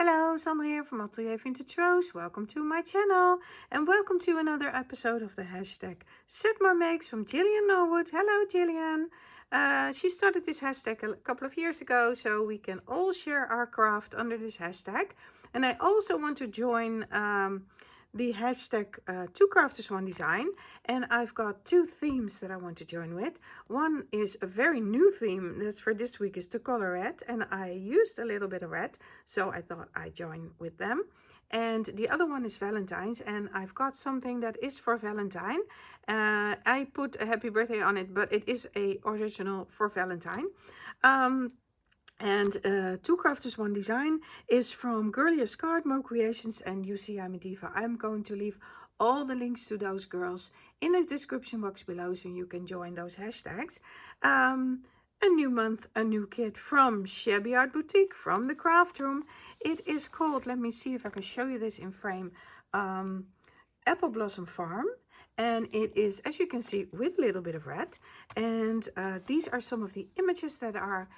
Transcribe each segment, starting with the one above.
Hello, Sandra here from AtelierVintageRose. Welcome to my channel and welcome to another episode of the hashtag Set More Makes from Gillian Norwood. Hello, Gillian. She started this hashtag a couple of years ago, so we can all share our craft under this hashtag. And I also want to join the hashtag Two Crafters One Design, and I've got two themes that I want to join with. One is a very new theme that's for this week, is the color red, and I used a little bit of red, so I thought I'd join with them. And the other one is Valentine's, and I've got something that is for Valentine. I put a happy birthday on it, but it is a original for Valentine. And Two Crafters One Design is from Girliascards, Moe Creations and Ucyimadiva. I'm going to leave all the links to those girls in the description box below, so you can join those hashtags. A new month, a new kit from Shabby Art Boutique, from the Craftroom. It is called, let me see if I can show you this in frame, Apple Blossom Farm. And it is, as you can see, with a little bit of red. And these are some of the images that are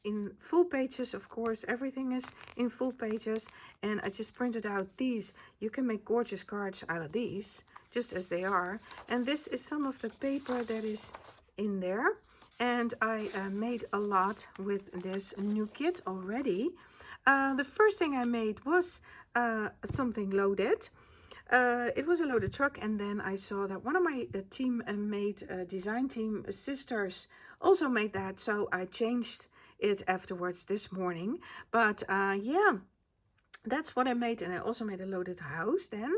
in full pages. Of course, everything is in full pages. And I just printed out these. You can make gorgeous cards out of these, just as they are. And this is some of the paper that is in there. And I made a lot with this new kit already. The first thing I made was something loaded. It was a loaded truck, and then I saw that one of my team made Designteam sisters also made that, so I changed it afterwards this morning. But yeah, that's what I made, and I also made a loaded house then.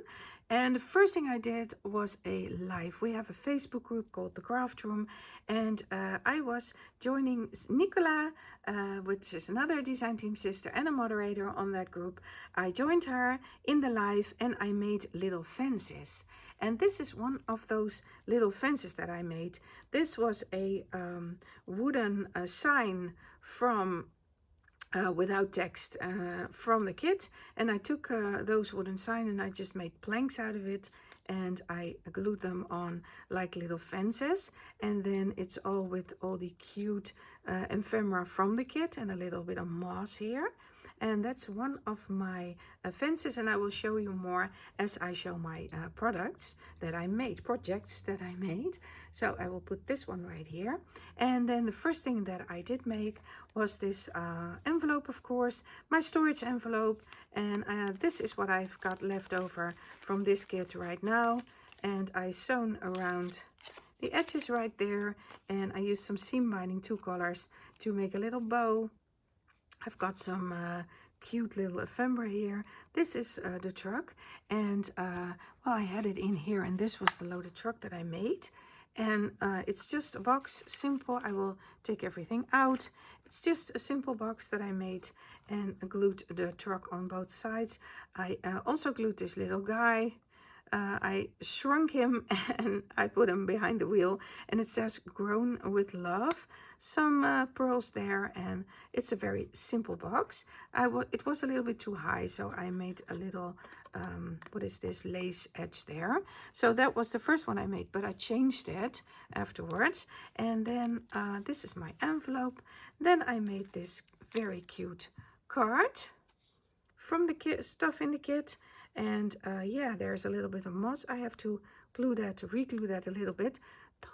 And the first thing I did was a live. We have a Facebook group called the Craftroom, and I was joining Nicola, which is another Designteam sister and a moderator on that group. I joined her in the live, and I made little fences. And this is one of those little fences that I made. This was a wooden sign from without text from the kit, and I took those wooden signs and I just made planks out of it, and I glued them on like little fences. And then it's all with all the cute ephemera from the kit and a little bit of moss here. And that's one of my fences, and I will show you more as I show my projects that I made. So I will put this one right here. And then the first thing that I did make was this envelope, of course, my storage envelope. And this is what I've got left over from this kit right now. And I sewn around the edges right there, and I used some seam binding 2 colors to make a little bow. I've got some cute little ephemera here. This is the truck, and well, I had it in here, and this was the loaded truck that I made. And it's just a box, simple. I will take everything out. It's just a simple box that I made and glued the truck on both sides. I also glued this little guy. I shrunk him and I put him behind the wheel, and it says "Grown with Love." Some pearls there, and it's a very simple box. It was a little bit too high, so I made a little what is this, lace edge there. So that was the first one I made, but I changed it afterwards. And then this is my envelope. Then I made this very cute card from the kit, stuff in the kit. And yeah, there's a little bit of moss. I have to glue that, to re-glue that a little bit.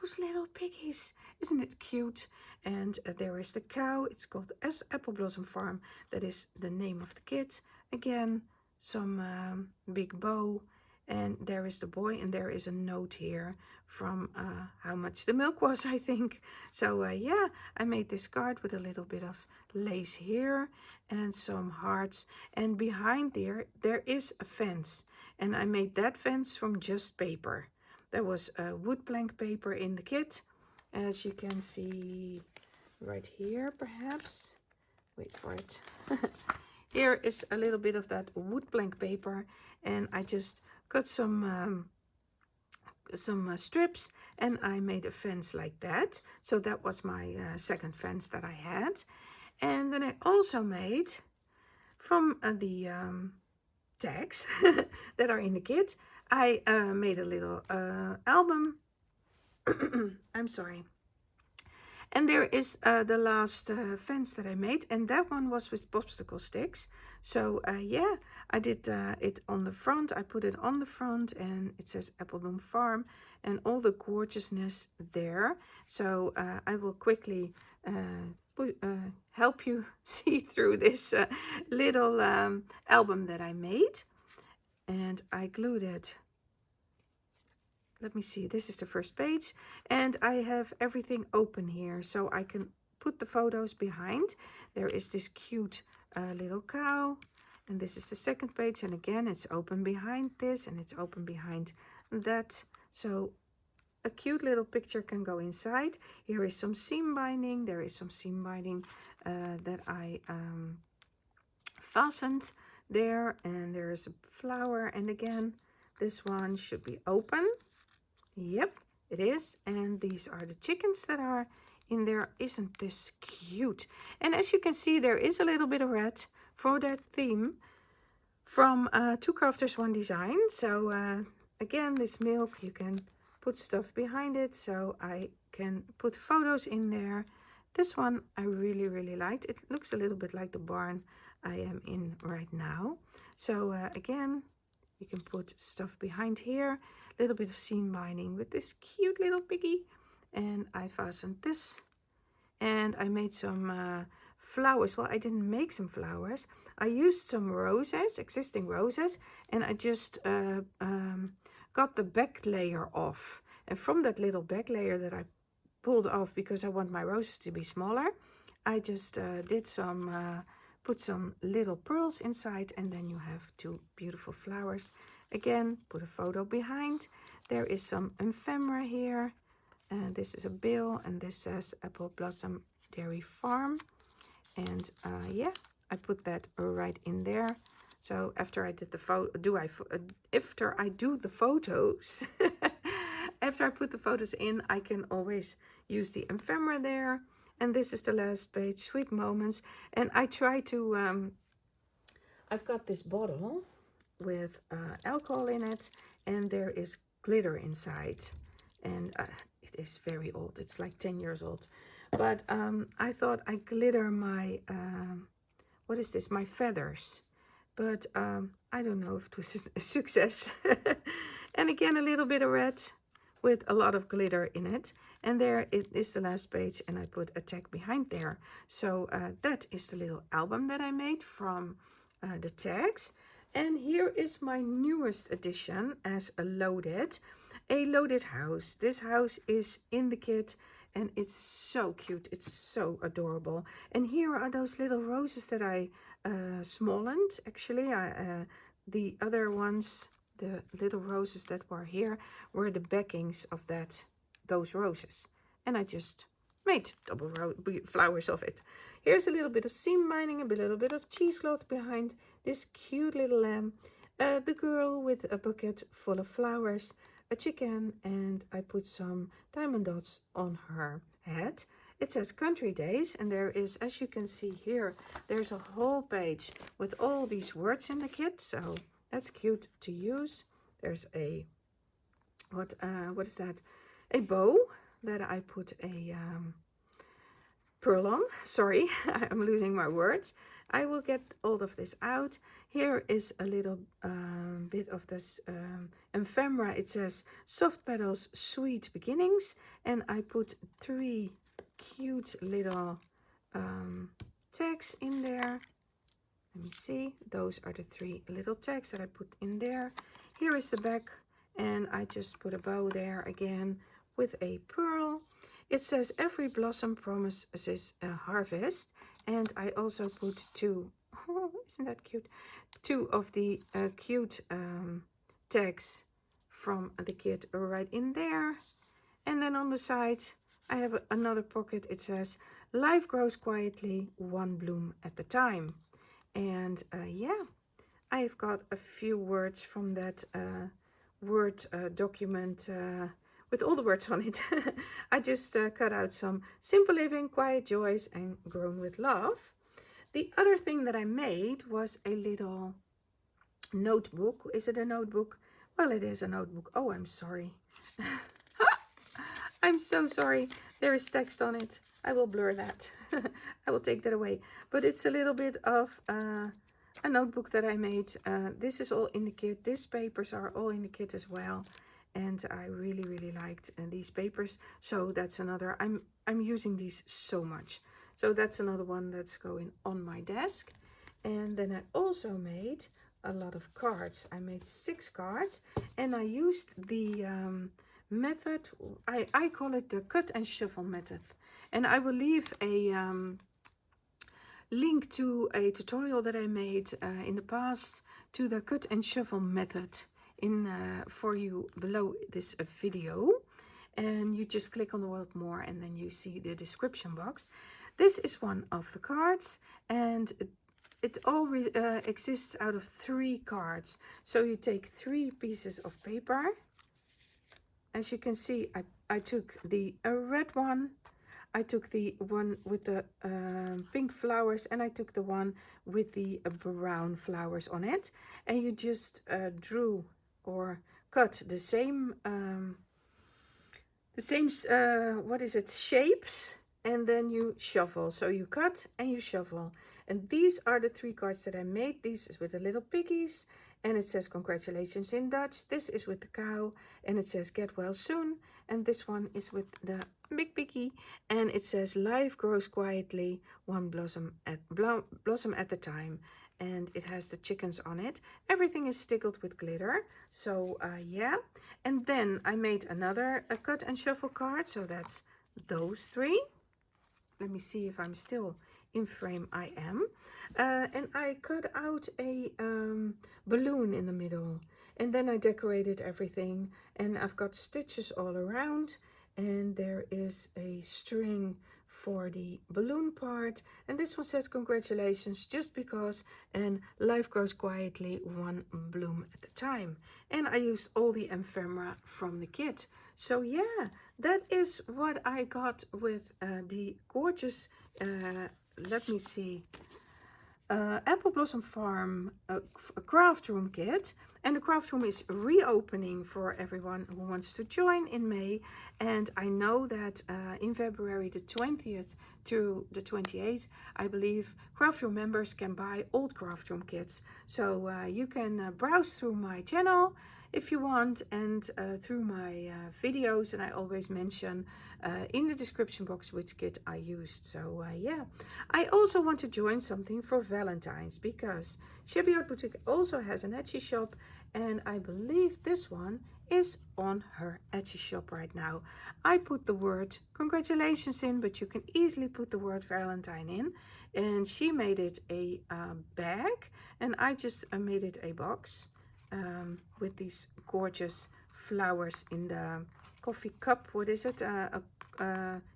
Those little piggies, isn't it cute? And there is the cow. It's called Apple Blossom Farm. That is the name of the kit. Again, some big bow. And there is the boy, and there is a note here from how much the milk was, I think. So yeah, I made this card with a little bit of lace here and some hearts. And behind there is a fence. And I made that fence from just paper. There was a wood plank paper in the kit, as you can see right here, perhaps. Wait for it. Here is a little bit of that wood plank paper, and I just cut some strips, and I made a fence like that. So that was my second fence that I had. And then I also made from the tags that are in the kit, I made a little album. I'm sorry. And there is the last fence that I made, and that one was with popsicle sticks. So yeah, I did it on the front. I put it on the front, and it says Apple Bloom Farm, and all the gorgeousness there. So I will quickly help you see through this little album that I made. And I glued it. Let me see, this is the first page, and I have everything open here, so I can put the photos behind. There is this cute little cow, and this is the second page, and again it's open behind this, and it's open behind that, so a cute little picture can go inside. Here is some seam binding. There is some seam binding that I fastened there, and there is a flower, and again this one should be open. Yep, it is. And these are the chickens that are in there. Isn't this cute? And as you can see, there is a little bit of red for that theme from Two Crafters One Design. So again, this milk, you can put stuff behind it, so I can put photos in there. This one I really liked. It looks a little bit like the barn I am in right now. So again, you can put stuff behind here. A little bit of seam binding with this cute little piggy. And I fastened this. And I made some flowers. Well, I didn't make some flowers. I used some roses, existing roses. And I just got the back layer off. And from that little back layer that I pulled off because I want my roses to be smaller, I just did some... put some little pearls inside, and then you have two beautiful flowers. Again, put a photo behind. There is some ephemera here, and this is a bill, and this says Apple Blossom Dairy Farm. And yeah, I put that right in there. So after I did the after I do the photos, after I put the photos in, I can always use the ephemera there. And this is the last page, Sweet Moments. And I try to, I've got this bottle with alcohol in it, and there is glitter inside. And it is very old. It's like 10 years old. But I thought I glitter my, what is this? My feathers. But I don't know if it was a success. And again, a little bit of red with a lot of glitter in it. And there it is, the last page, and I put a tag behind there. So that is the little album that I made from the tags. And here is my newest addition as a loaded house. This house is in the kit, and it's so cute. It's so adorable. And here are those little roses that I smallened. Actually, the other ones, the little roses that were here, were the backings of those roses, and I just made double flowers of it. Here's a little bit of seam binding, a little bit of cheesecloth behind this cute little lamb, the girl with a bucket full of flowers, a chicken, and I put some diamond dots on her head. It says Country Days, and there is, as you can see here, there's a whole page with all these words in the kit, so that's cute to use. There's a what is that? A bow that I put a pearl on. Sorry, I'm losing my words. I will get all of this out. Here is a little bit of this ephemera. It says Soft Petals, Sweet Beginnings. And I put 3 cute little tags in there. Let me see. Those are the 3 little tags that I put in there. Here is the back. And I just put a bow there again with a pearl. It says every blossom promises a harvest. And I also put 2, oh, isn't that cute? 2 of the cute tags from the kit right in there. And then on the side, I have another pocket. It says, life grows quietly, one bloom at a time. And yeah, I've got a few words from that Word document with all the words on it. I just cut out some simple living, quiet joys, and grown with love. The other thing that I made was a little notebook. Is it a notebook? Well, it is a notebook. Oh, I'm sorry. I'm so sorry. There is text on it. I will blur that. I will take that away. But it's a little bit of a notebook that I made. This is all in the kit. These papers are all in the kit as well. And I really, really liked these papers. So that's another, I'm using these so much. So that's another one that's going on my desk. And then I also made a lot of cards. I made 6 cards and I used the method, I call it the cut and shuffle method. And I will leave a link to a tutorial that I made in the past to the cut and shuffle method in for you below this video. And you just click on the word more and then you see the description box. This is one of the cards, and it all exists out of 3 cards. So you take 3 pieces of paper. As you can see, I took the red one, I took the one with the pink flowers, and I took the one with the brown flowers on it. And you just drew or cut the same what is it, shapes, and then you shuffle. So you cut and you shuffle. And these are the 3 cards that I made. This is with the little piggies, and it says congratulations in Dutch. This is with the cow, and it says get well soon. And this one is with the big piggy, and it says life grows quietly, one blossom at a time. And it has the chickens on it. Everything is stickled with glitter. So yeah. And then I made another cut and shuffle card. So that's those 3. Let me see if I'm still in frame. I am. And I cut out a balloon in the middle. And then I decorated everything. And I've got stitches all around. And there is a string for the balloon part. And this one says congratulations just because, and life grows quietly, one bloom at a time. And I used all the ephemera from the kit. So yeah, that is what I got with the gorgeous, let me see, Apple Blossom Farm Craftroom kit. And the Craftroom is reopening for everyone who wants to join in May. And I know that in February the 20th to the 28th, I believe Craftroom members can buy old Craftroom kits. So you can browse through my channel if you want, and through my videos, and I always mention in the description box which kit I used. So yeah, I also want to join something for Valentine's, because Shabby Art Boutique also has an Etsy shop, and I believe this one is on her Etsy shop right now. I put the word congratulations in, but you can easily put the word Valentine in, and she made it a bag, and I just made it a box with these gorgeous flowers in the coffee cup. What is it? A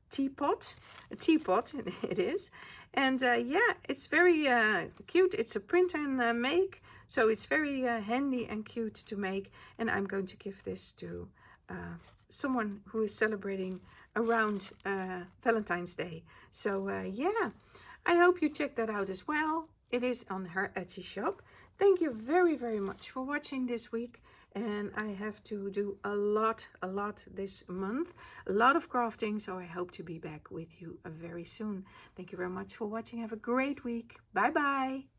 teapot. A teapot it is. And yeah, it's very cute. It's a print and make, so it's very handy and cute to make. And I'm going to give this to someone who is celebrating around Valentine's Day. So yeah, I hope you check that out as well. It is on her Etsy shop. Thank you very, very much for watching this week. And I have to do a lot this month. A lot of crafting, so I hope to be back with you very soon. Thank you very much for watching. Have a great week. Bye-bye.